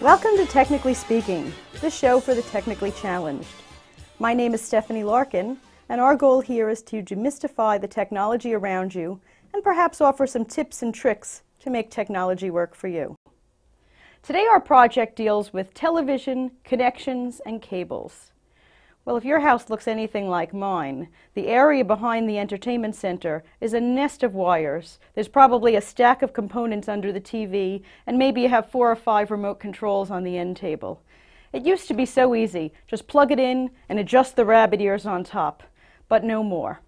Welcome to Technically Speaking, the show for the technically challenged. My name is Stephanie Larkin, and our goal here is to demystify the technology around you and perhaps offer some tips and tricks to make technology work for you. Today our project deals with television, connections, and cables. Well, if your house looks anything like mine, the area behind the entertainment center is a nest of wires. There's probably a stack of components under the TV, and maybe you have 4 or 5 remote controls on the end table. It used to be so easy. Just plug it in and adjust the rabbit ears on top, but no more.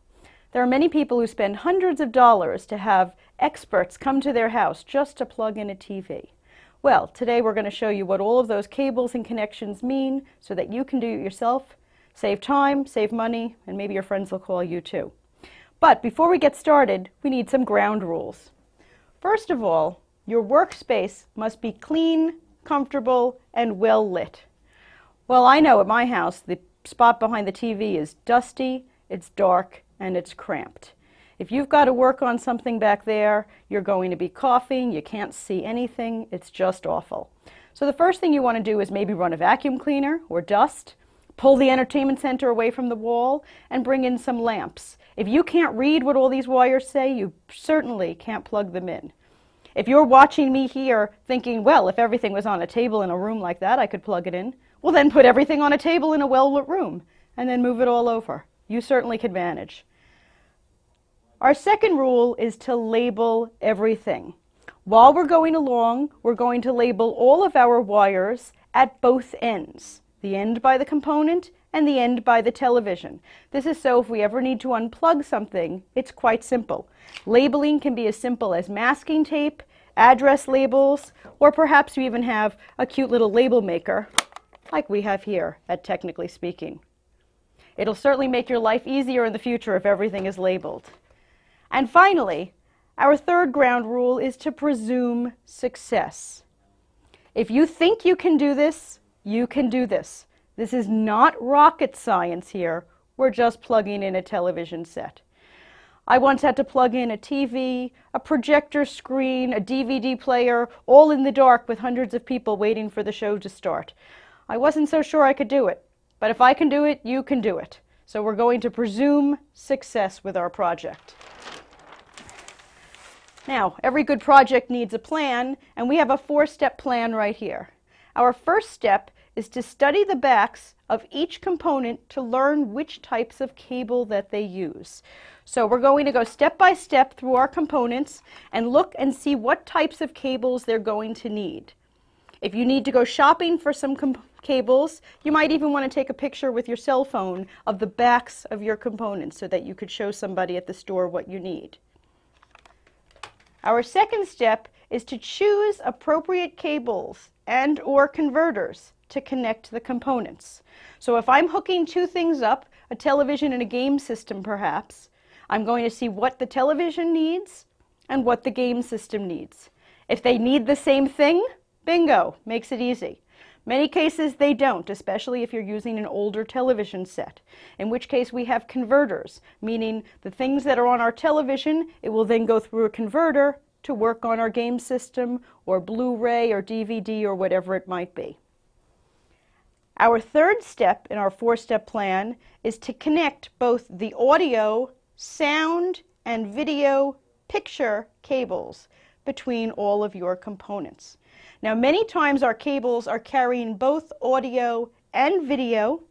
There are many people who spend hundreds of dollars to have experts come to their house just to plug in a TV. Well, today we're going to show you what all of those cables and connections mean so that you can do it yourself. Save time, save money, and maybe your friends will call you too. But before we get started, we need some ground rules. First of all, your workspace must be clean, comfortable, and well lit. Well, I know at my house the spot behind the TV is dusty, it's dark, and it's cramped. If you've got to work on something back there, you're going to be coughing, you can't see anything, it's just awful. So the first thing you want to do is maybe run a vacuum cleaner or dust. Pull the entertainment center away from the wall and bring in some lamps. If you can't read what all these wires say, you certainly can't plug them in. If you're watching me here thinking, well, if everything was on a table in a room like that, I could plug it in. Well, then put everything on a table in a well-lit room and then move it all over. You certainly could manage. Our second rule is to label everything. While we're going along, we're going to label all of our wires at both ends. The end by the component and the end by the television. This is so if we ever need to unplug something, it's quite simple. Labeling can be as simple as masking tape, address labels, or perhaps you even have a cute little label maker like we have here at Technically Speaking. It'll certainly make your life easier in the future if everything is labeled. And finally, our third ground rule is to presume success. If you think you can do this, you can do this. This is not rocket science here. We're just plugging in a television set. I once had to plug in a TV, a projector screen, a DVD player, all in the dark with hundreds of people waiting for the show to start. I wasn't so sure I could do it, but if I can do it, you can do it. So we're going to presume success with our project. Now, every good project needs a plan, and we have a 4-step plan right here. Our first step is to study the backs of each component to learn which types of cable that they use. So we're going to go step by step through our components and look and see what types of cables they're going to need. If you need to go shopping for some cables, you might even want to take a picture with your cell phone of the backs of your components so that you could show somebody at the store what you need. Our second step is to choose appropriate cables and or converters to connect the components. So if I'm hooking 2 things up, a television and a game system perhaps, I'm going to see what the television needs and what the game system needs. If they need the same thing, bingo, makes it easy. Many cases they don't, especially if you're using an older television set, in which case we have converters, meaning the things that are on our television, it will then go through a converter to work on our game system or Blu-ray or DVD or whatever it might be. Our third step in our 4-step plan is to connect both the audio, sound, and video picture cables between all of your components. Now, many times our cables are carrying both audio and video,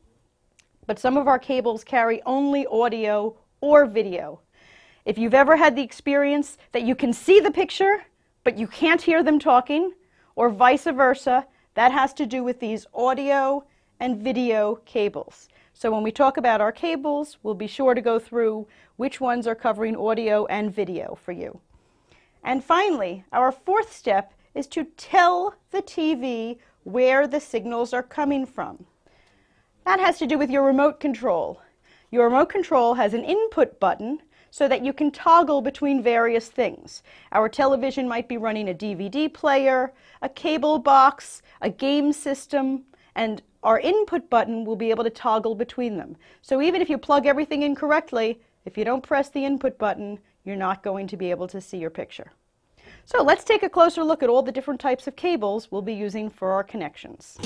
but some of our cables carry only audio or video. If you've ever had the experience that you can see the picture, but you can't hear them talking, or vice versa, that has to do with these audio and video cables. So when we talk about our cables, we'll be sure to go through which ones are covering audio and video for you. And finally, our 4th step is to tell the TV where the signals are coming from. That has to do with your remote control. Your remote control has an input button so that you can toggle between various things. Our television might be running a DVD player, a cable box, a game system, and our input button will be able to toggle between them. So even if you plug everything in correctly, if you don't press the input button, you're not going to be able to see your picture. So let's take a closer look at all the different types of cables we'll be using for our connections.